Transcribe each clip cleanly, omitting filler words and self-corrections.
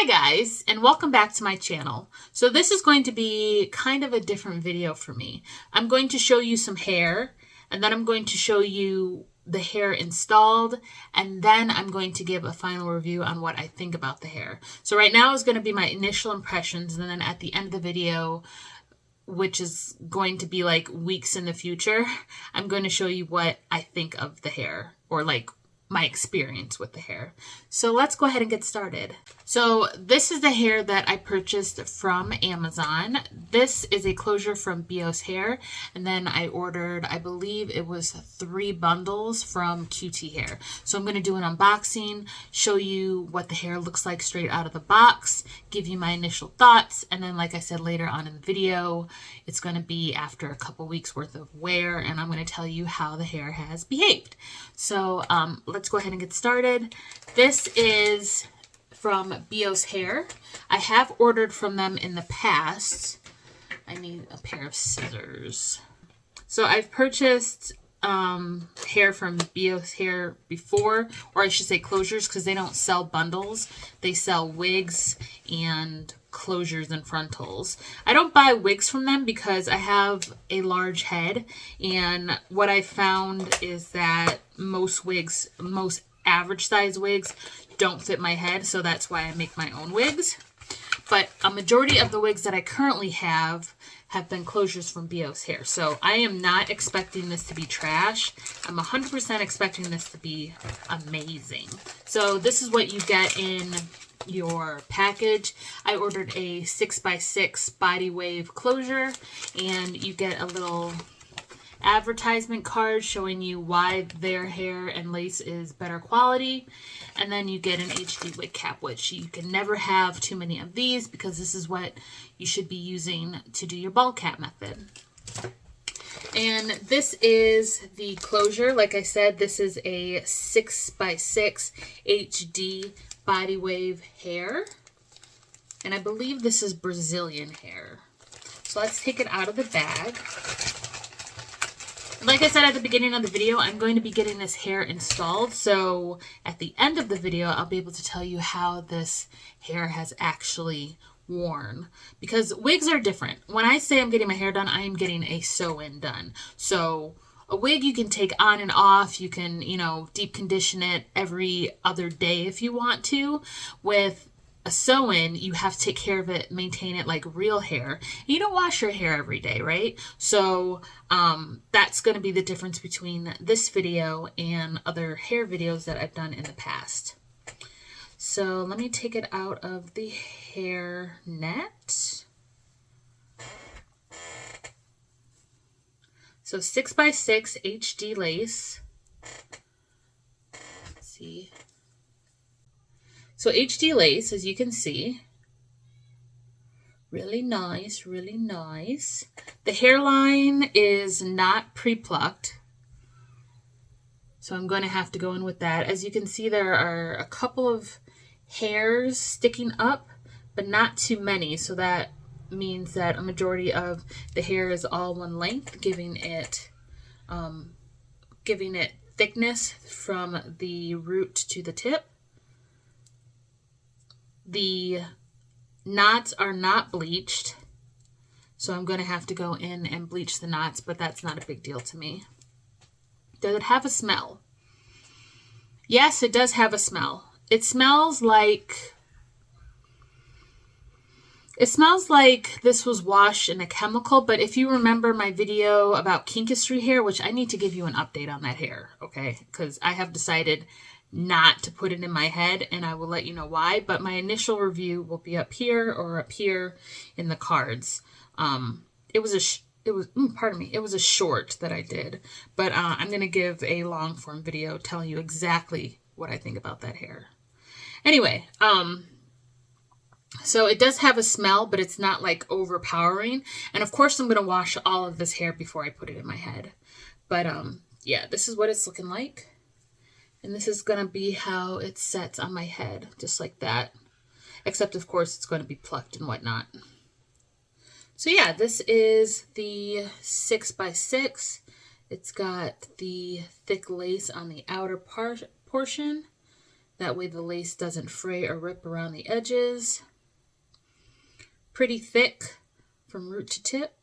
Hi guys, and welcome back to my channel. So this is going to be kind of a different video for me. I'm going to show you some hair, and then I'm going to show you the hair installed, and then I'm going to give a final review on what I think about the hair. So right now is going to be my initial impressions, and then at the end of the video, which is going to be like weeks in the future, I'm going to show you what I think of the hair, or like my experience with the hair. So let's go ahead and get started. So this is the hair that I purchased from Amazon. This is a closure from BIOS Hair, and then I ordered, I believe it was 3 bundles from QT Hair. So I'm going to do an unboxing, show you what the hair looks like straight out of the box, give you my initial thoughts, and then like I said later on in the video, it's going to be after a couple weeks worth of wear, and I'm going to tell you how the hair has behaved. So let's go ahead and get started. This is from BIOS Hair. I have ordered from them in the past. I need a pair of scissors. So I've purchased hair from BIOS Hair before, or I should say closures, because they don't sell bundles. They sell wigs and closures and frontals. I don't buy wigs from them because I have a large head, and what I found is that most wigs, most average size wigs, don't fit my head, so that's why I make my own wigs. But a majority of the wigs that I currently have been closures from BIOS Hair. So I am not expecting this to be trash. I'm 100% expecting this to be amazing. So this is what you get in your package. I ordered a 6x6 body wave closure, and you get a little advertisement card showing you why their hair and lace is better quality, and then you get an HD wig cap, which you can never have too many of these because this is what you should be using to do your ball cap method. And this is the closure. Like I said, this is a 6x6 HD body wave hair, and I believe this is Brazilian hair. So let's take it out of the bag. Like I said at the beginning of the video, I'm going to be getting this hair installed, so at the end of the video, I'll be able to tell you how this hair has actually worn. Because wigs are different. When I say I'm getting my hair done, I am getting a sew-in done. So a wig you can take on and off, you can, you know, deep condition it every other day if you want to. With a sew-in, you have to take care of it, maintain it like real hair. And you don't wash your hair every day, right? So that's going to be the difference between this video and other hair videos that I've done in the past. So let me take it out of the hair net. So 6x6 HD lace. Let's see. So HD lace, as you can see, really nice, really nice. The hairline is not pre-plucked, so I'm going to have to go in with that. As you can see, there are a couple of hairs sticking up, but not too many, so that means that a majority of the hair is all one length, giving it thickness from the root to the tip. The knots are not bleached, so I'm going to have to go in and bleach the knots, but that's not a big deal to me. Does it have a smell? Yes, it does have a smell. It smells like this was washed in a chemical, but if you remember my video about kinkistry hair, which I need to give you an update on that hair, okay? Because I have decided not to put it in my head, and I will let you know why, but my initial review will be up here or up here in the cards. It was a short that I did, but I'm going to give a long form video telling you exactly what I think about that hair. Anyway, so it does have a smell, but it's not like overpowering, and of course I'm going to wash all of this hair before I put it in my head. But yeah, this is what it's looking like. And this is going to be how it sets on my head, just like that. Except, of course, it's going to be plucked and whatnot. So, yeah, this is the 6x6. It's got the thick lace on the outer portion. That way the lace doesn't fray or rip around the edges. Pretty thick from root to tip.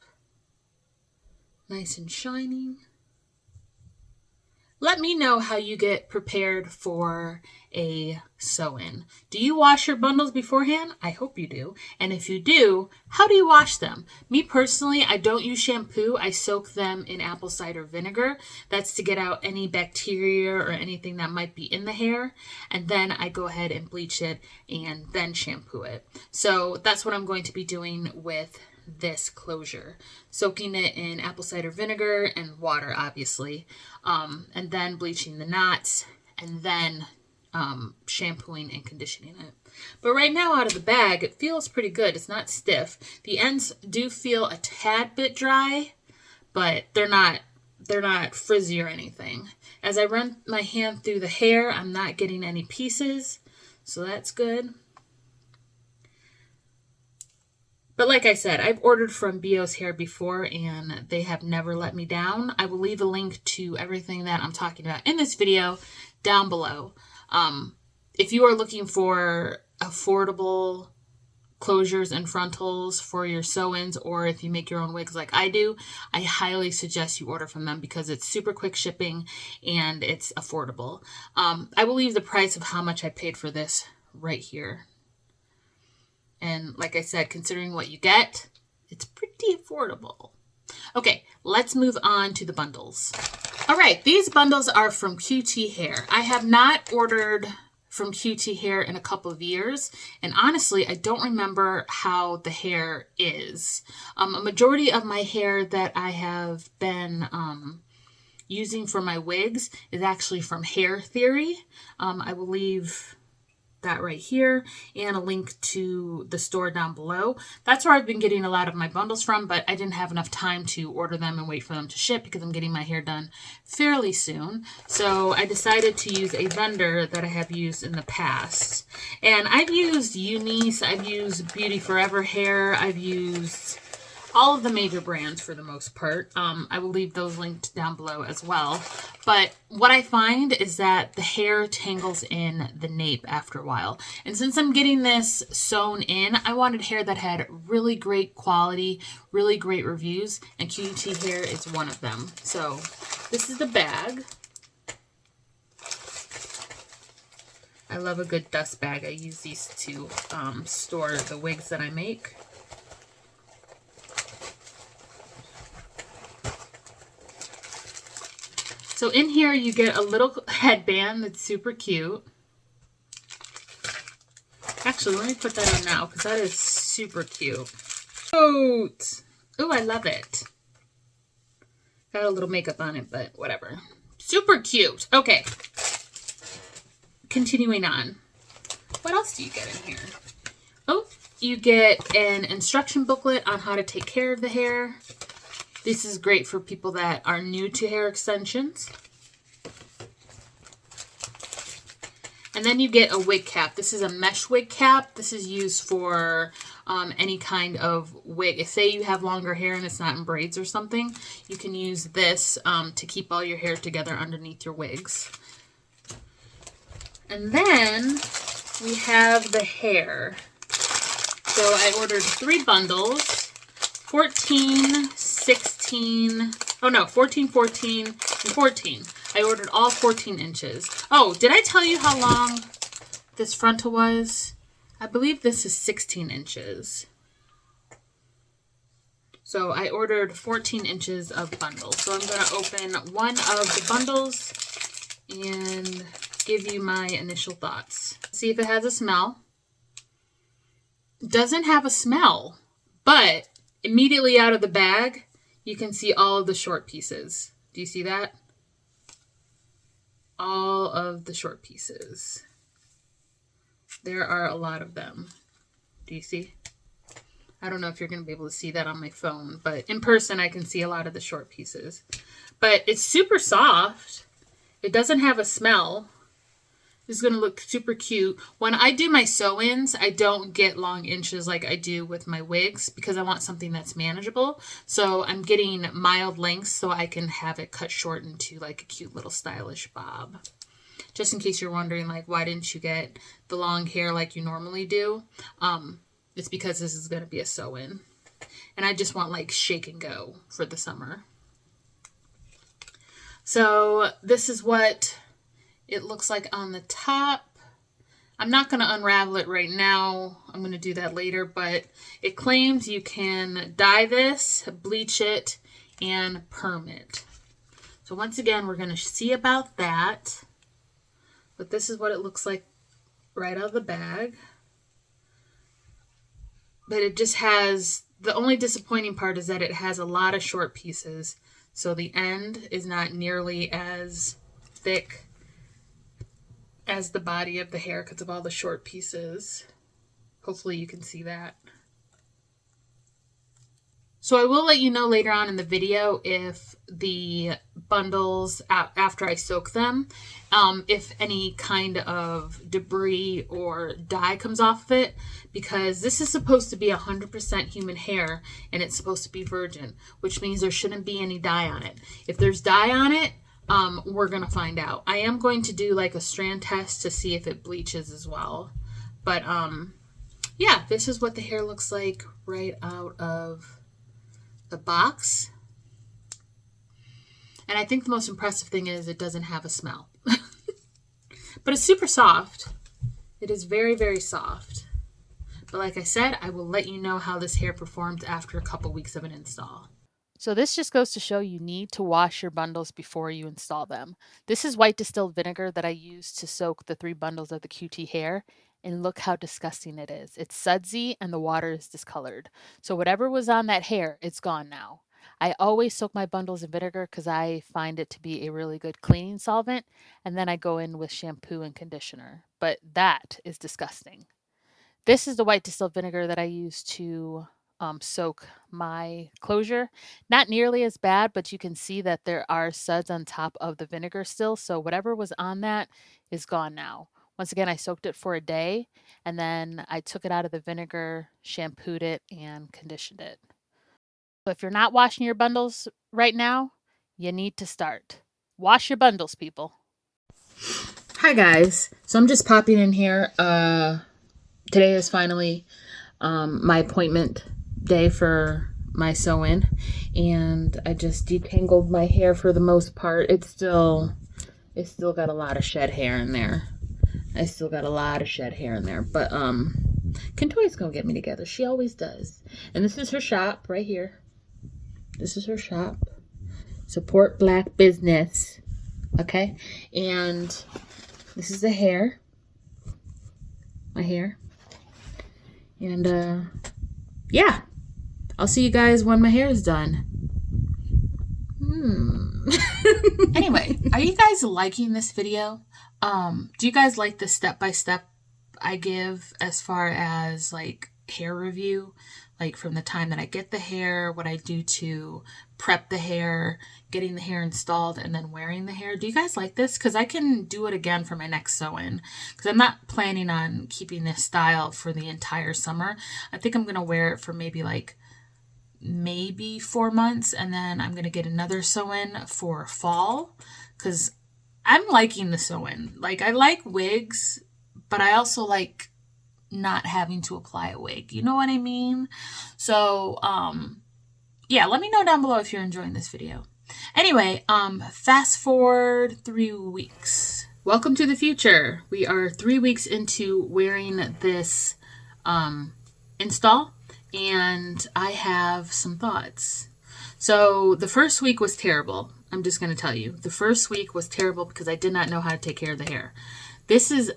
Nice and shiny. Let me know how you get prepared for a sew-in. Do you wash your bundles beforehand? I hope you do. And if you do, how do you wash them? Me personally, I don't use shampoo. I soak them in apple cider vinegar. That's to get out any bacteria or anything that might be in the hair. And then I go ahead and bleach it and then shampoo it. So that's what I'm going to be doing with this closure, soaking it in apple cider vinegar and water, obviously, and then bleaching the knots, and then shampooing and conditioning it. But right now out of the bag, it feels pretty good. It's not stiff. The ends do feel a tad bit dry, but they're not frizzy or anything. As I run my hand through the hair, I'm not getting any pieces, so that's good. But like I said, I've ordered from Bio's Hair before and they have never let me down. I will leave a link to everything that I'm talking about in this video down below. If you are looking for affordable closures and frontals for your sew-ins, or if you make your own wigs like I do, I highly suggest you order from them because it's super quick shipping and it's affordable. I will leave the price of how much I paid for this right here. And like I said, considering what you get, it's pretty affordable. Okay, let's move on to the bundles. All right, these bundles are from QT Hair. I have not ordered from QT Hair in a couple of years, and honestly, I don't remember how the hair is. A majority of my hair that I have been using for my wigs is actually from Hair Theory. I will leave that right here and a link to the store down below. That's where I've been getting a lot of my bundles from, but I didn't have enough time to order them and wait for them to ship because I'm getting my hair done fairly soon. So I decided to use a vendor that I have used in the past. And I've used Eunice, I've used Beauty Forever Hair, I've used all of the major brands for the most part. I will leave those linked down below as well. But what I find is that the hair tangles in the nape after a while. And since I'm getting this sewn in, I wanted hair that had really great quality, really great reviews, and QT Hair is one of them. So this is the bag. I love a good dust bag. I use these to store the wigs that I make. So in here you get a little headband that's super cute. Actually, let me put that on now because that is super cute. Cute! Oh, I love it. Got a little makeup on it, but whatever. Super cute. Okay. Continuing on. What else do you get in here? Oh, you get an instruction booklet on how to take care of the hair. This is great for people that are new to hair extensions. And then you get a wig cap. This is a mesh wig cap. This is used for any kind of wig. If say you have longer hair and it's not in braids or something, you can use this to keep all your hair together underneath your wigs. And then we have the hair. So I ordered 3 bundles, 14, 16, oh no, 14, 14, and 14. I ordered all 14 inches. Oh, did I tell you how long this frontal was? I believe this is 16 inches. So I ordered 14 inches of bundles. So I'm going to open one of the bundles and give you my initial thoughts. See if it has a smell. It doesn't have a smell, but immediately out of the bag, you can see all of the short pieces. Do you see that? All of the short pieces. There are a lot of them. Do you see? I don't know if you're going to be able to see that on my phone, but in person I can see a lot of the short pieces. But it's super soft. It doesn't have a smell. This is going to look super cute. When I do my sew-ins, I don't get long inches like I do with my wigs because I want something that's manageable. So I'm getting mild lengths so I can have it cut short into like a cute little stylish bob. just in case you're wondering, like, why didn't you get the long hair like you normally do? It's because this is going to be a sew-in. And I just want, like, shake and go for the summer. So this is what it looks like on the top. I'm not going to unravel it right now. I'm going to do that later, but it claims you can dye this, bleach it, and perm it. So once again, we're going to see about that. But this is what it looks like right out of the bag. But it just has, the only disappointing part is that it has a lot of short pieces. So the end is not nearly as thick as the body of the hair because of all the short pieces. Hopefully you can see that. So I will let you know later on in the video if the bundles, after I soak them, if any kind of debris or dye comes off of it, because this is supposed to be 100% human hair and it's supposed to be virgin, which means there shouldn't be any dye on it. If there's dye on it, we're going to find out. I am going to do like a strand test to see if it bleaches as well. But yeah, this is what the hair looks like right out of the box. And I think the most impressive thing is it doesn't have a smell. But it's super soft. It is very, very soft. But like I said, I will let you know how this hair performs after a couple weeks of an install. So this just goes to show you need to wash your bundles before you install them. This is white distilled vinegar that I used to soak the 3 bundles of the QT hair, and look how disgusting it is. It's sudsy and the water is discolored. So whatever was on that hair, it's gone now. I always soak my bundles in vinegar because I find it to be a really good cleaning solvent, and then I go in with shampoo and conditioner. But that is disgusting. This is the white distilled vinegar that I use to soak my closure. Not nearly as bad, but you can see that there are suds on top of the vinegar still. So whatever was on that is gone now. Once again, I soaked it for a day and then I took it out of the vinegar, shampooed it, and conditioned it. So if you're not washing your bundles right now, you need to start. Wash your bundles, people. Hi guys. So I'm just popping in here. Today is finally my appointment day for my sew-in, and I just detangled my hair for the most part. It's still got a lot of shed hair in there. But Kentoyia's gonna get me together. She always does. And this is her shop right here. This is her shop. Support Black business. Okay? And this is the hair. My hair. And yeah, I'll see you guys when my hair is done. Anyway, are you guys liking this video? Do you guys like the step-by-step I give as far as like hair review? Like from the time that I get the hair, what I do to prep the hair, getting the hair installed, and then wearing the hair. Do you guys like this? Because I can do it again for my next sew-in. Because I'm not planning on keeping this style for the entire summer. I think I'm going to wear it for maybe 4 months. And then I'm going to get another sew-in for fall. Because I'm liking the sew-in. Like, I like wigs, but I also like not having to apply a wig. You know what I mean? So, yeah, let me know down below if you're enjoying this video. Anyway, fast forward 3 weeks. Welcome to the future. We are 3 weeks into wearing this install, and I have some thoughts. So the first week was terrible. I'm just going to tell you. The first week was terrible because I did not know how to take care of the hair. This is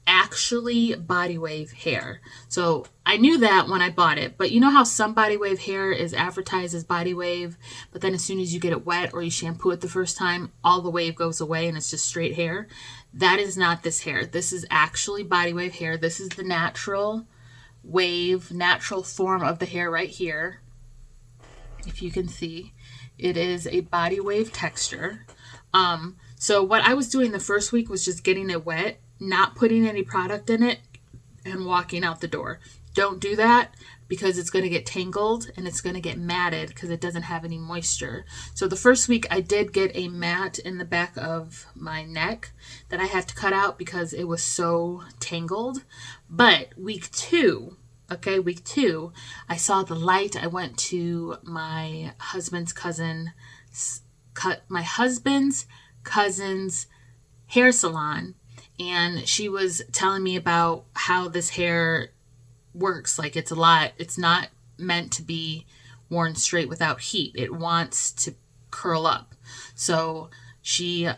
actually body wave hair. So I knew that when I bought it, but you know how some body wave hair is advertised as body wave, but then as soon as you get it wet or you shampoo it the first time, all the wave goes away and it's just straight hair? That is not this hair. This is actually body wave hair. This is the natural wave, natural form of the hair right here. If you can see, it is a body wave texture. So what I was doing the first week was just getting it wet, not putting any product in it, and walking out the door. Don't do that because it's going to get tangled and it's going to get matted because it doesn't have any moisture. So the first week I did get a mat in the back of my neck that I had to cut out because it was so tangled. But week 2, week 2, I saw the light. I went to my husband's cousin's hair salon, and she was telling me about how this hair works. Like, it's not meant to be worn straight without heat. It wants to curl up. So she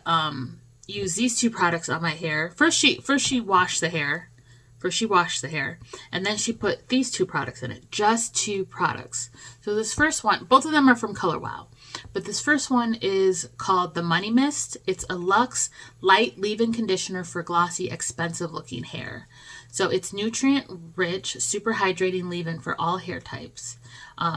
used these 2 products on my hair. First she washed the hair. And then she put these 2 products in it. Just 2 products. So this first one, both of them are from Color Wow. But this first one is called the Money Mist. It's a luxe light leave-in conditioner for glossy, expensive-looking hair. So it's nutrient-rich, super hydrating leave-in for all hair types.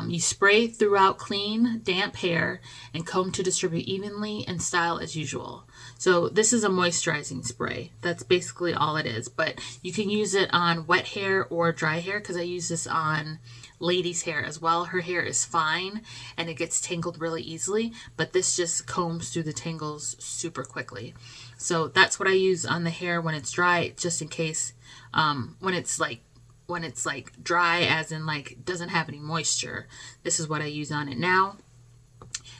You spray throughout clean, damp hair and comb to distribute evenly and style as usual. So this is a moisturizing spray. That's basically all it is. But you can use it on wet hair or dry hair because I use this on lady's hair as well. Her hair is fine and it gets tangled really easily, but this just combs through the tangles super quickly. So that's what I use on the hair when it's dry, just in case when it's like dry, as in like doesn't have any moisture. This is what I use on it now.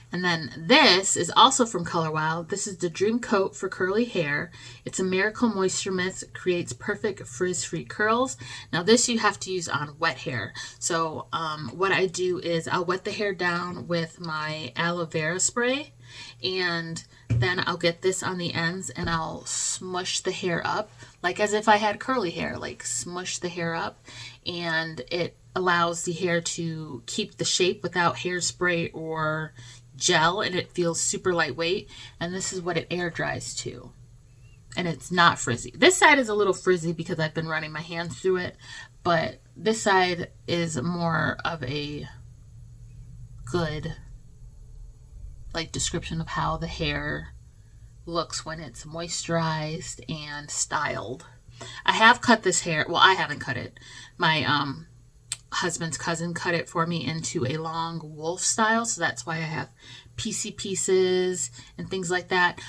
And then this is also from Color Wow. This is the Dream Coat for curly hair. It's a miracle moisture mist, creates perfect frizz-free curls. Now this you have to use on wet hair. So what I do is I'll wet the hair down with my aloe vera spray, and then I'll get this on the ends and I'll smush the hair up like as if I had curly hair, like smush the hair up, and it allows the hair to keep the shape without hairspray or gel, and it feels super lightweight. And this is what it air dries to, and it's not frizzy. This side is a little frizzy because I've been running my hands through it, but this side is more of a good like description of how the hair looks when it's moisturized and styled. I have cut this hair. Well, I haven't cut it. My husband's cousin cut it for me into a long wolf style, so that's why I have piecey pieces and things like that.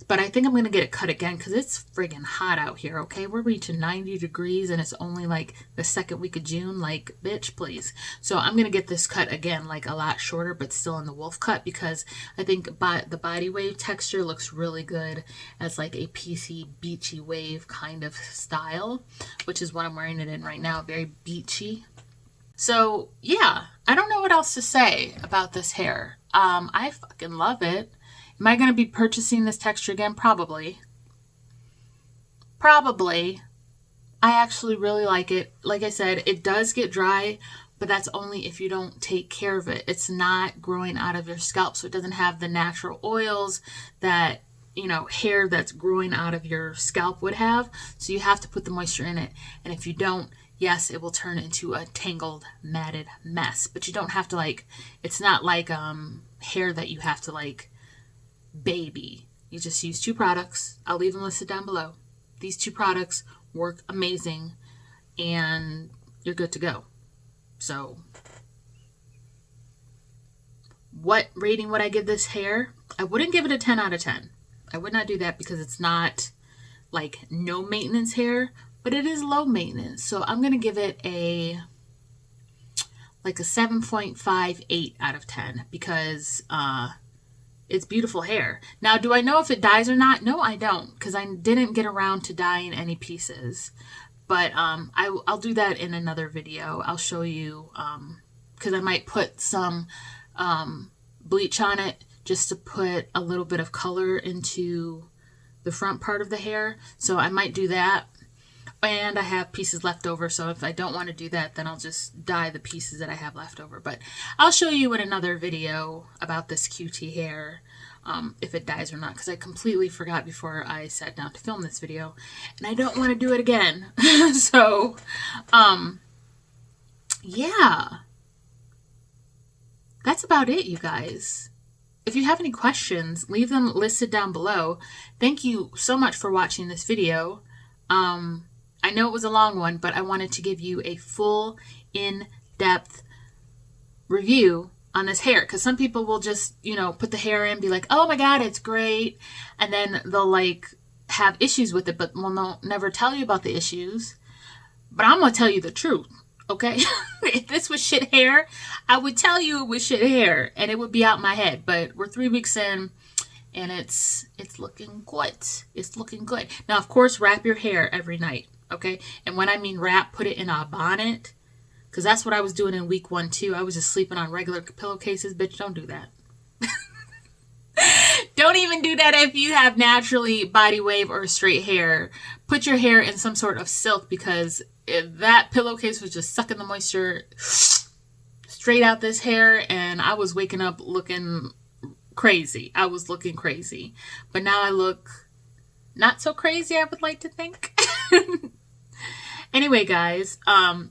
But I think I'm going to get it cut again because it's friggin' hot out here, okay? We're reaching 90 degrees and it's only like the second week of June. Like, bitch, please. So I'm going to get this cut again, like a lot shorter, but still in the wolf cut, because I think the body wave texture looks really good as like a piecey, beachy wave kind of style, which is what I'm wearing it in right now. Very beachy. So yeah, I don't know what else to say about this hair. I fucking love it. Am I going to be purchasing this texture again? Probably. I actually really like it. Like I said, it does get dry, but that's only if you don't take care of it. It's not growing out of your scalp, so it doesn't have the natural oils that, you know, hair that's growing out of your scalp would have. So you have to put the moisture in it. And if you don't, yes, it will turn into a tangled, matted mess. But you don't have to, like, it's not like hair that you have to, like, baby. You just use 2 products. I'll leave them listed down below. These 2 products work amazing and you're good to go. So what rating would I give this hair? I wouldn't give it a 10 out of 10. I would not do that because it's not like no maintenance hair, but it is low maintenance. So I'm going to give it a 7.58 out of 10 because it's beautiful hair. Now, do I know if it dyes or not? No, I don't, because I didn't get around to dyeing any pieces. But I'll do that in another video. I'll show you, because I might put some bleach on it just to put a little bit of color into the front part of the hair. So I might do that. And I have pieces left over, so if I don't want to do that, then I'll just dye the pieces that I have left over. But I'll show you in another video about this QT hair, if it dyes or not, because I completely forgot before I sat down to film this video, and I don't want to do it again. So, yeah. That's about it, you guys. If you have any questions, leave them listed down below. Thank you so much for watching this video. I know it was a long one, but I wanted to give you a full, in-depth review on this hair, because some people will just, you know, put the hair in, be like, oh my god, it's great, and then they'll like have issues with it, but will never tell you about the issues. But I'm gonna tell you the truth, okay? If this was shit hair, I would tell you it was shit hair and it would be out my head. But we're 3 weeks in and it's looking good. It's looking good. Now, of course, wrap your hair every night, okay? And when I mean wrap, put it in a bonnet, because that's what I was doing in week 1 too. I was just sleeping on regular pillowcases. Bitch, don't do that. Don't even do that if you have naturally body wave or straight hair. Put your hair in some sort of silk, because if that pillowcase was just sucking the moisture straight out this hair, and I was waking up looking crazy. I was looking crazy. But now I look not so crazy, I would like to think. Anyway, guys,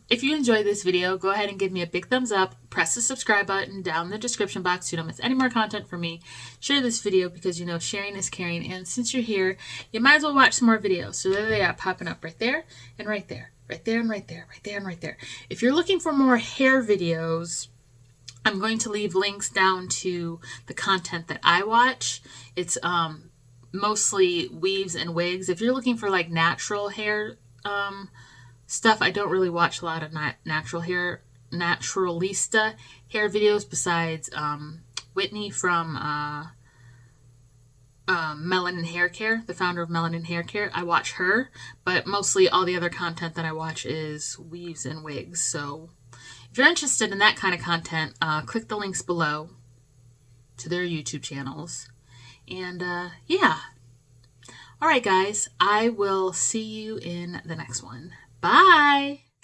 if you enjoyed this video, go ahead and give me a big thumbs up. Press the subscribe button down in the description box so you don't miss any more content from me. Share this video, because, you know, sharing is caring. And since you're here, you might as well watch some more videos. So there they are, popping up right there and right there. Right there and right there. Right there and right there. If you're looking for more hair videos, I'm going to leave links down to the content that I watch. It's mostly weaves and wigs. If you're looking for like natural hair stuff, I don't really watch a lot of naturalista hair videos besides Whitney from Melanin Hair Care, the founder of Melanin Hair Care. I watch her, but mostly all the other content that I watch is weaves and wigs. So if you're interested in that kind of content, click the links below to their YouTube channels. And yeah. All right, guys, I will see you in the next one. Bye.